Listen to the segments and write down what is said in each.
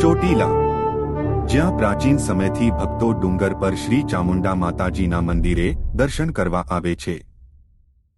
ચોટીલા, જ્યાં પ્રાચીન સમયથી ભક્તો ડુંગર પર શ્રી ચામુંડા માતાજીના મંદિરે દર્શન કરવા આવે છે.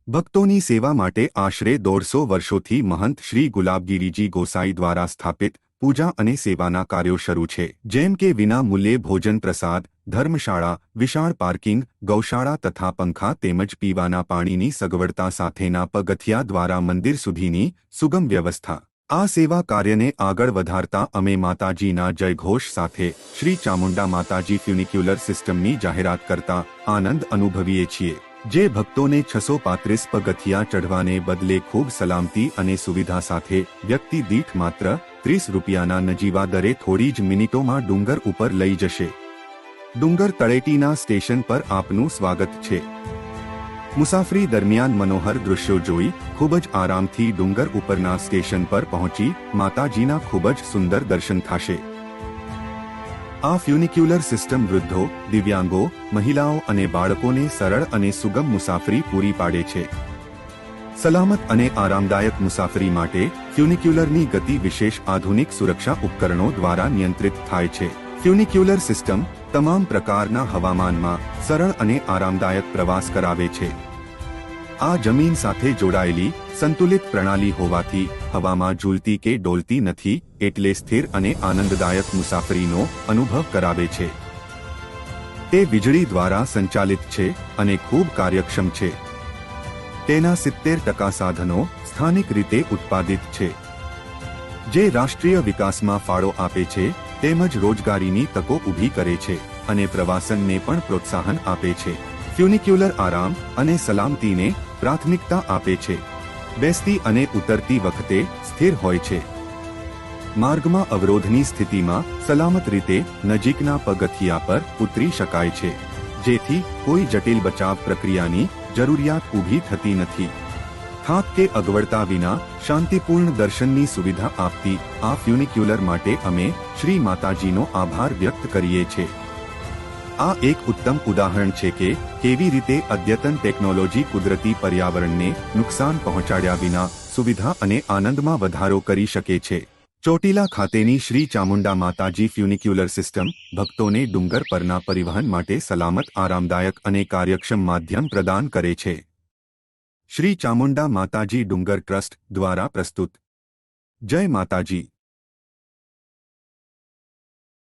ભક્તોની સેવા માટે આશરે 150 વર્ષોથી મહંત શ્રી ગુલાબગીરીજી ગોસાઈ દ્વારા સ્થાપિત પૂજા અને સેવાના કાર્યો શરૂ છે, જેમ કે વિના મૂલ્યે ભોજન પ્રસાદ, ધર્મશાળા, વિશાળ પાર્કિંગ, ગૌશાળા તથા પંખા તેમજ પીવાના પાણીની સગવડતા સાથેના પગથિયા દ્વારા મંદિર સુધીની સુગમ વ્યવસ્થા. આ સેવા કાર્યને આગળ વધારતા અમે માતાજીના જયઘોષ સાથે શ્રી ચામુંડા માતાજી ફ્યુનિક્યુલર સિસ્ટમની જાહેરાત કરતા આનંદ અનુભવીએ છીએ, જે ભક્તોને 635 પગથિયા ચઢવાને બદલે ખૂબ સલામતી અને સુવિધા સાથે વ્યક્તિ દીઠ માત્ર 30 રૂપિયાના નજીવા દરે થોડી જ મિનિટોમાં ડુંગર ઉપર લઈ જશે. ડુંગર તળેટીના સ્ટેશન પર આપનું સ્વાગત છે. મુસાફરી દરમિયાન મનોહર દૃશ્યો જોઈ ખૂબ જ આરામથી ડુંગર ઉપરના સ્ટેશન પર પહોંચી માતાજીના ખૂબ જ સુંદર દર્શન થશે. આ ફ્યુનિક્યુલર સિસ્ટમ વૃદ્ધો, દિવ્યાંગો, મહિલાઓ અને બાળકોને સરળ અને સુગમ મુસાફરી પૂરી પાડે છે. સલામત અને આરામદાયક મુસાફરી માટે ફ્યુનિક્યુલરની ગતિ વિશેષ આધુનિક સુરક્ષા ઉપકરણો દ્વારા નિયંત્રિત થાય છે. ફ્યુનિક્યુલર સિસ્ટમ તમામ પ્રકારના હવામાનમાં સરળ અને આરામદાયક પ્રવાસ કરાવે છે. આ જમીન સાથે જોડાયેલી સંતુલિત પ્રણાલી હોવાથી હવામાં ઝૂલતી કે ડોલતી નથી, એટલે સ્થિર અને આનંદદાયક મુસાફરીનો અનુભવ કરાવે છે. તે વીજળી દ્વારા સંચાલિત છે અને ખૂબ કાર્યક્ષમ છે. તેના 70% સાધનો સ્થાનિક રીતે ઉત્પાદિત છે, જે રાષ્ટ્રીય વિકાસમાં ફાળો આપે છે તેમજ રોજગારીની તકો ઊભી કરે છે અને પ્રવાસનને પણ પ્રોત્સાહન આપે છે. ફ્યુનિક્યુલર આરામ અને સલામતીને પ્રાથમિકતા આપે છે. બેસતી અને ઉતરતી વખતે સ્થિર હોય છે. માર્ગમાં અવરોધની સ્થિતિમાં સલામત રીતે નજીકના પગથિયા પર ઉતરી શકાય છે, જેથી કોઈ જટિલ બચાવ પ્રક્રિયાની જરૂરિયાત ઊભી થતી નથી. થાક કે અગવડતા વિના શાંતિપૂર્ણ દર્શનની સુવિધા આપતી આ ફ્યુનિક્યુલર માટે અમે શ્રી માતાજીનો આભાર વ્યક્ત કરીએ છીએ. આ એક ઉત્તમ ઉદાહરણ છે કે કેવી રીતે અદ્યતન ટેકનોલોજી કુદરતી પર્યાવરણને નુકસાન પહોંચાડ્યા વિના સુવિધા અને આનંદમાં વધારો કરી શકે છે. ચોટીલા ખાતેની શ્રી ચામુંડા માતાજી ફ્યુનિક્યુલર સિસ્ટમ ભક્તોને ડુંગર પરના પરિવહન માટે સલામત, આરામદાયક અને કાર્યક્ષમ માધ્યમ પ્રદાન કરે છે. શ્રી ચામુંડા માતાજી ડુંગર ટ્રસ્ટ દ્વારા પ્રસ્તુત. જય માતાજી.